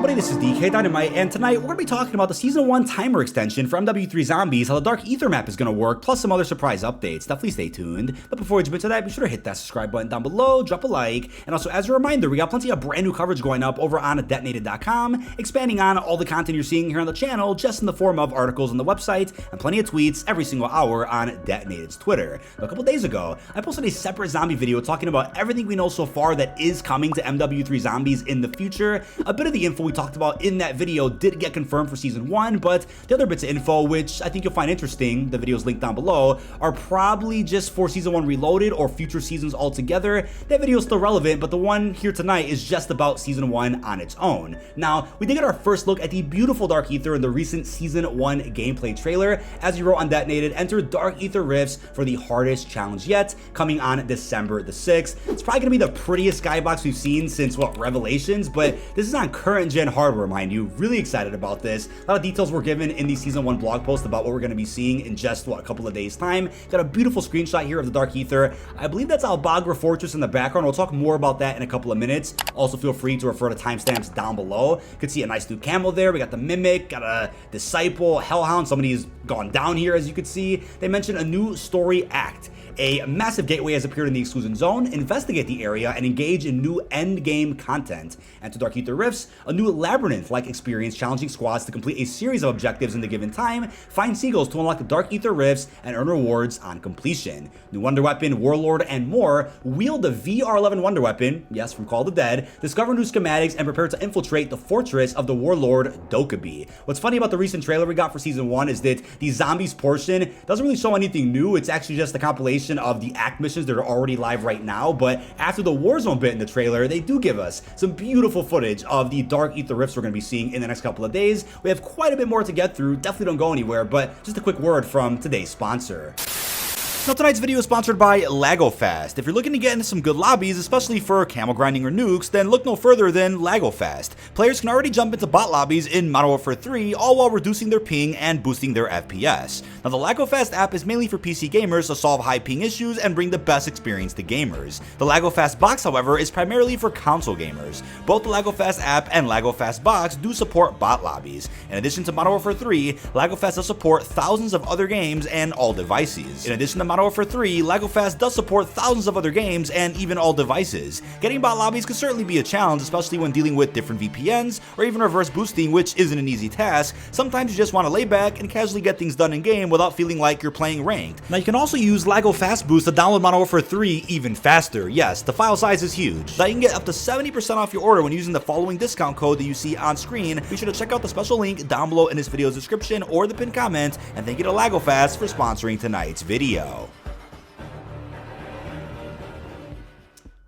everybody, this is dkdynamite, and tonight we're going to be talking about the Season 1 timer extension for MW3 Zombies, how the Dark Aether map is going to work, plus some other surprise updates. Definitely stay tuned. But before we jump into that, be sure to hit that subscribe button down below, drop a like, and also as a reminder, we got plenty of brand new coverage going up over on dkdynamite.com, expanding on all the content you're seeing here on the channel, just in the form of articles on the website, and plenty of tweets every single hour on Detonated's Twitter. Now, a couple days ago, I posted a separate zombie video talking about everything we know so far that is coming to MW3 Zombies in the future. A bit of the info we talked about in that video did get confirmed for Season 1, but the other bits of info, which I think you'll find interesting, the video's linked down below, are probably just for Season 1 Reloaded or future seasons altogether. That video is still relevant, but the one here tonight is just about Season 1 on its own. Now, we did get our first look at the beautiful Dark Aether in the recent Season 1 gameplay trailer. As you wrote on Detonated, enter Dark Aether Rifts for the hardest challenge yet, coming on December the 6th. It's probably going to be the prettiest skybox we've seen since, what, Revelations, but this is on current gen hardware, mind you. Really excited about this. A lot of details were given in the Season 1 blog post about what we're going to be seeing in just, what, a couple of days time. Got a beautiful screenshot here of the Dark Aether. I believe that's our Bagra fortress in the background. We'll talk more about that in a couple of minutes. Also, feel free to refer to timestamps down below. You can see a nice new camo there. We got the Mimic, got a Disciple, Hellhound. Somebody's gone down here, as you can see. They mentioned a new story act. A massive gateway has appeared in the exclusion zone. Investigate the area and engage in new end game content. Enter Dark Aether Rifts, a new labyrinth-like experience challenging squads to complete a series of objectives in the given time. Find seagulls to unlock the Dark Aether Rifts and earn rewards on completion. New wonder weapon, Warlord, and more. Wield the VR11 wonder weapon, yes, from Call of the Dead. Discover new schematics and prepare to infiltrate the fortress of the Warlord Dokkaebi. What's funny about the recent trailer we got for Season 1 is that the zombies portion doesn't really show anything new. It's actually just a compilation of the act missions that are already live right now, but after the Warzone bit in the trailer, they do give us some beautiful footage of the Dark Aether Rifts we're going to be seeing in the next couple of days. We have quite a bit more to get through. Definitely don't go anywhere, but just a quick word from today's sponsor. Now, tonight's video is sponsored by LagoFast. If you're looking to get into some good lobbies, especially for camel grinding or nukes, then look no further than LagoFast. Players can already jump into bot lobbies in Modern Warfare 3, all while reducing their ping and boosting their FPS. Now, the LagoFast app is mainly for PC gamers to solve high ping issues and bring the best experience to gamers. The LagoFast box, however, is primarily for console gamers. Both the LagoFast app and LagoFast box do support bot lobbies. In addition to Modern Warfare 3, LagoFast does support thousands of other games and all devices. In addition to Modern Warfare 3, LagoFast does support thousands of other games and even all devices. Getting bot lobbies can certainly be a challenge, especially when dealing with different VPNs or even reverse boosting, which isn't an easy task. Sometimes you just want to lay back and casually get things done in game without feeling like you're playing ranked. Now, you can also use LagoFast Boost to download Modern Warfare 3 even faster. Yes, the file size is huge. Now, you can get up to 70% off your order when using the following discount code that you see on screen. Be sure to check out the special link down below in this video's description or the pinned comment, and thank you to LagoFast for sponsoring tonight's video.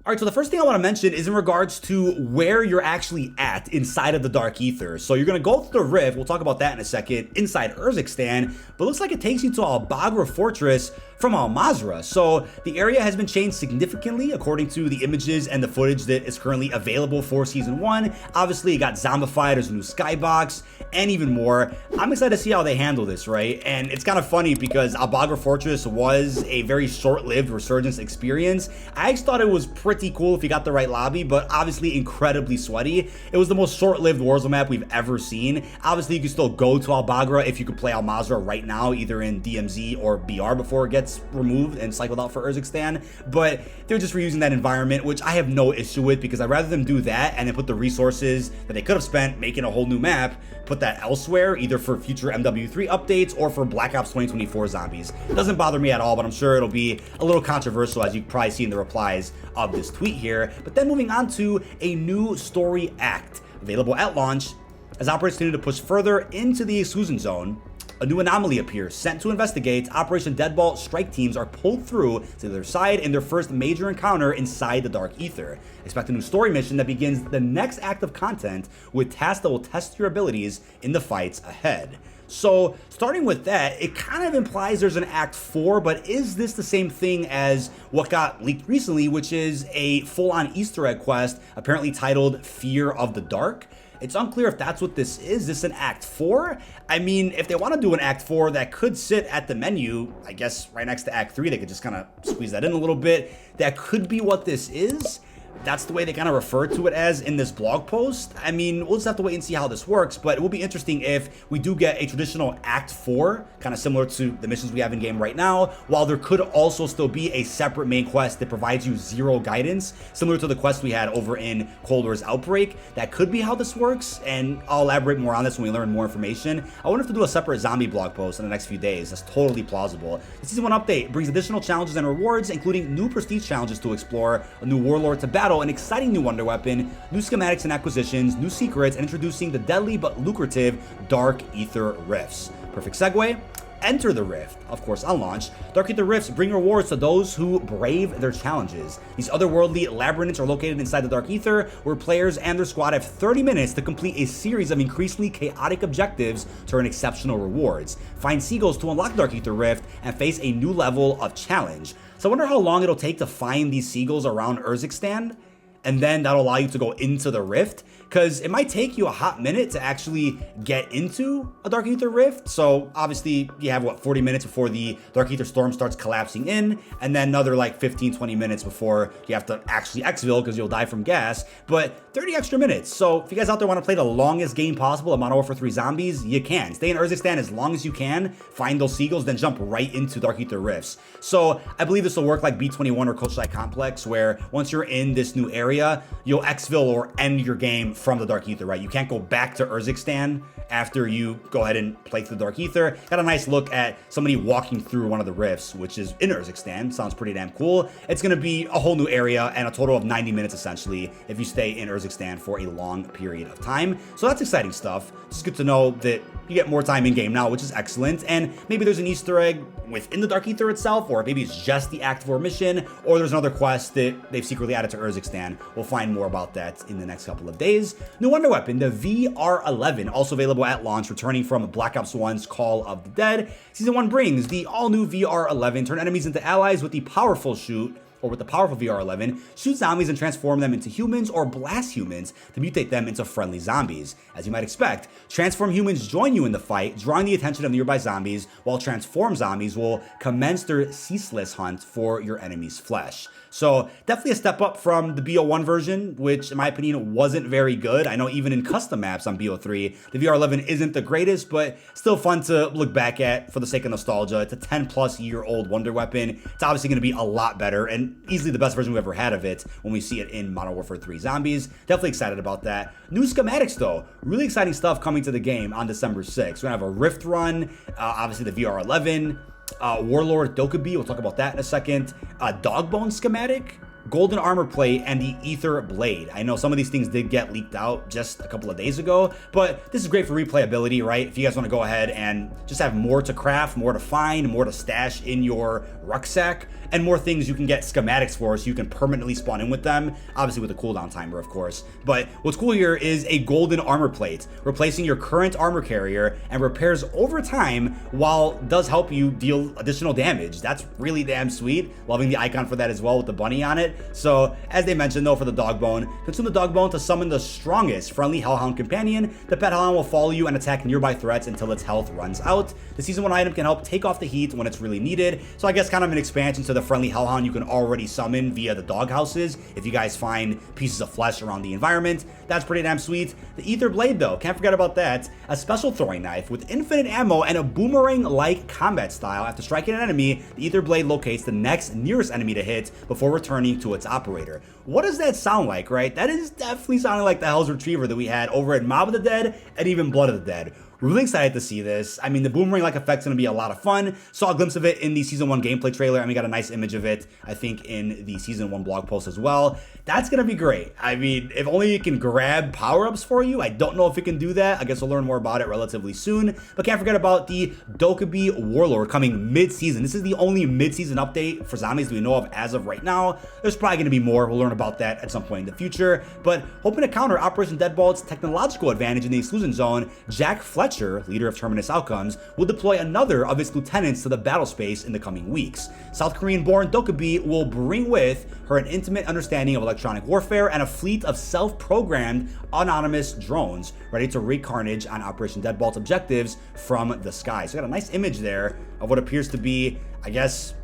Alright, so the first thing I want to mention is in regards to where you're actually at inside of the Dark Aether. So you're going to go through the rift, we'll talk about that in a second, inside Urzikstan, but it looks like it takes you to Al Bagra Fortress from Al Mazrah. So the area has been changed significantly according to the images and the footage that is currently available for Season 1. Obviously, it got zombified, there's a new skybox, and even more. I'm excited to see how they handle this, right? And it's kind of funny because Al Bagra Fortress was a very short-lived resurgence experience. I just thought it was pretty cool if you got the right lobby, but obviously incredibly sweaty. It was the most short-lived Warzone map we've ever seen. Obviously, you can still go to Al Bagra if you could play Al Mazrah right now, either in DMZ or BR before it gets removed and cycled out for Urzikstan, but they're just reusing that environment, which I have no issue with because I'd rather them do that and then put the resources that they could have spent making a whole new map, put that elsewhere, either for future MW3 updates or for Black Ops 2024 zombies. It doesn't bother me at all, but I'm sure it'll be a little controversial, as you probably see in the replies of this tweet here. But then moving on to a new story act available at launch. As operators continue to push further into the exclusion zone, a new anomaly appears. Sent to investigate, Operation Deadbolt strike teams are pulled through to their side in their first major encounter inside the Dark Aether. Expect a new story mission that begins the next act of content with tasks that will test your abilities in the fights ahead. So, starting with that, it kind of implies there's an Act 4, but is this the same thing as what got leaked recently, which is a full-on Easter egg quest, apparently titled Fear of the Dark? It's unclear if that's what this is. Is this an Act 4? I mean, if they want to do an Act 4, that could sit at the menu, I guess right next to Act 3. They could just kind of squeeze that in a little bit. That could be what this is. that's the way they kind of refer to it as in this blog post. I mean, we'll just have to wait and see how this works, but it will be interesting if we do get a traditional Act 4, kind of similar to the missions we have in game right now, while there could also still be a separate main quest that provides you 0 guidance, similar to the quest we had over in Cold War's Outbreak. That could be how this works, and I'll elaborate more on this when we learn more information. I wonder if to do a separate zombie blog post in the next few days. That's totally plausible. The Season 1 update brings additional challenges and rewards, including new prestige challenges to explore, a new Warlord to battle, an exciting new wonder weapon, new schematics and acquisitions, new secrets, and introducing the deadly but lucrative Dark Aether Rifts. Perfect segue. Enter the Rift, of course, on launch. Dark Aether Rifts bring rewards to those who brave their challenges. These otherworldly labyrinths are located inside the Dark Aether, where players and their squad have 30 minutes to complete a series of increasingly chaotic objectives to earn exceptional rewards. Find seagulls to unlock Dark Aether Rift and face a new level of challenge. So I wonder how long it'll take to find these seagulls around Urzikstan, and then that'll allow you to go into the Rift, because it might take you a hot minute to actually get into a Dark Aether Rift. So obviously you have, what, 40 minutes before the Dark Aether Storm starts collapsing in, and then another like 15-20 minutes before you have to actually exfil because you'll die from gas, but 30 extra minutes. So if you guys out there want to play the longest game possible of Modern Warfare 3 Zombies, you can. Stay in Urzikstan as long as you can, find those seagulls, then jump right into Dark Aether Rifts. So I believe this will work like B21 or Kochai Complex, where once you're in this new area, you'll exfil or end your game from the Dark Aether, right? You can't go back to Urzikstan after you go ahead and play through the Dark Aether. Got a nice look at somebody walking through one of the rifts, which is in Urzikstan. Sounds pretty damn cool. It's going to be a whole new area and a total of 90 minutes essentially if you stay in Urzikstan for a long period of time. So that's exciting stuff. It's good to know that you get more time in game now, which is excellent. And maybe there's an Easter egg within the Dark Aether itself, or maybe it's just the Act 4 mission, or there's another quest that they've secretly added to Urzikstan. We'll find more about that in the next couple of days. New wonder weapon, the VR11, also available at launch, returning from Black Ops 1's Call of the Dead. Season 1 brings the all-new VR11, turn enemies into allies with the powerful VR11, shoot zombies and transform them into humans, or blast humans to mutate them into friendly zombies. As you might expect, transform humans join you in the fight, drawing the attention of nearby zombies, while transform zombies will commence their ceaseless hunt for your enemy's flesh. So definitely a step up from the BO1 version, which in my opinion wasn't very good. I know even in custom maps on BO3, the VR11 isn't the greatest, but still fun to look back at for the sake of nostalgia. It's a 10-plus-year-old wonder weapon. It's obviously going to be a lot better and easily the best version we've ever had of it when we see it in Modern Warfare 3 Zombies. Definitely excited about that. New schematics though, really exciting stuff coming to the game on December 6th. We're going to have a Rift run, obviously the VR11, Warlord Dokkaebi, we'll talk about that in a second, Dogbone schematic, golden armor plate, and the Aether blade. I know some of these things did get leaked out just a couple of days ago, but this is great for replayability, right? If you guys want to go ahead and just have more to craft, more to find, more to stash in your rucksack, and more things you can get schematics for so you can permanently spawn in with them, obviously with a cooldown timer, of course. But what's cool here is a golden armor plate, replacing your current armor carrier and repairs over time while does help you deal additional damage. That's really damn sweet. Loving the icon for that as well with the bunny on it. So as they mentioned though, for the Dogbone, consume the Dogbone to summon the strongest friendly Hellhound companion. The pet Hellhound will follow you and attack nearby threats until its health runs out. The Season 1 item can help take off the heat when it's really needed. So I guess kind of an expansion to the friendly Hellhound you can already summon via the dog houses if you guys find pieces of flesh around the environment. That's pretty damn sweet. The Aether blade though, can't forget about that. A special throwing knife with infinite ammo and a boomerang-like combat style. After striking an enemy, the Aether blade locates the next nearest enemy to hit before returning to its operator. What does that sound like, right? That is definitely sounding like the Hell's Retriever that we had over at Mob of the Dead and even Blood of the Dead. Really excited to see this. I mean, the boomerang-like effect's going to be a lot of fun. Saw a glimpse of it in the Season 1 gameplay trailer, and we got a nice image of it, I think, in the Season 1 blog post as well. That's going to be great. I mean, if only it can grab power-ups for you. I don't know if it can do that. I guess we'll learn more about it relatively soon. But can't forget about the Dokkaebi Warlord coming mid-season. This is the only mid-season update for zombies that we know of as of right now. There's probably going to be more. We'll learn about that at some point in the future. But hoping to counter Operation Deadbolt's technological advantage in the exclusion zone, Jack Fletcher, leader of Terminus Outcomes, will deploy another of its lieutenants to the battle space in the coming weeks. South Korean-born Dokkaebi will bring with her an intimate understanding of electronic warfare and a fleet of self-programmed anonymous drones ready to wreak carnage on Operation Deadbolt's objectives from the sky. So I got a nice image there of what appears to be, I guess,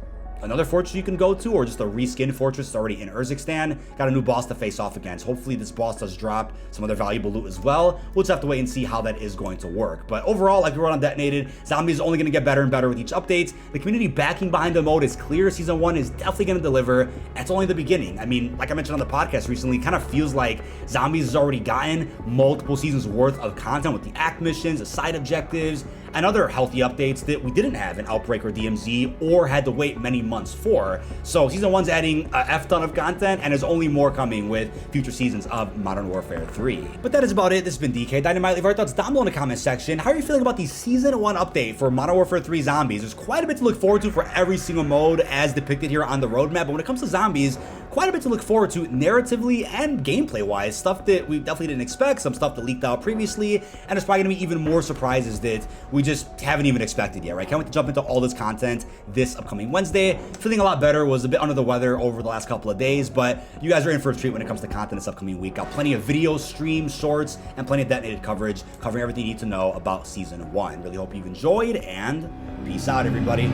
another fortress you can go to, or just a reskin fortress that's already in Urzikstan. Got a new boss to face off against. Hopefully this boss does drop some other valuable loot as well. We'll just have to wait and see how that is going to work. But overall, like we wrote on Detonated, Zombies is only going to get better and better with each update. The community backing behind the mode is clear. Season 1 is definitely going to deliver. And it's only the beginning. I mean, like I mentioned on the podcast recently, it kind of feels like Zombies has already gotten multiple seasons worth of content with the act missions, the side objectives, and other healthy updates that we didn't have in Outbreak or DMZ or had to wait many months for. So Season 1's adding a F-ton of content, and there's only more coming with future seasons of Modern Warfare 3. But that is about it. This has been dkdynamite. Leave our thoughts down below in the comment section. How are you feeling about the Season 1 update for Modern Warfare 3 Zombies? There's quite a bit to look forward to for every single mode as depicted here on the roadmap, but when it comes to Zombies, quite a bit to look forward to narratively and gameplay-wise. Stuff that we definitely didn't expect, some stuff that leaked out previously, and there's probably going to be even more surprises that we just haven't even expected yet, right? Can't wait to jump into all this content this upcoming Wednesday. Feeling a lot better, was a bit under the weather over the last couple of days, but you guys are in for a treat when it comes to content this upcoming week. Got plenty of videos, streams, shorts, and plenty of detonated coverage covering everything you need to know about Season 1. Really hope you've enjoyed, and peace out, everybody.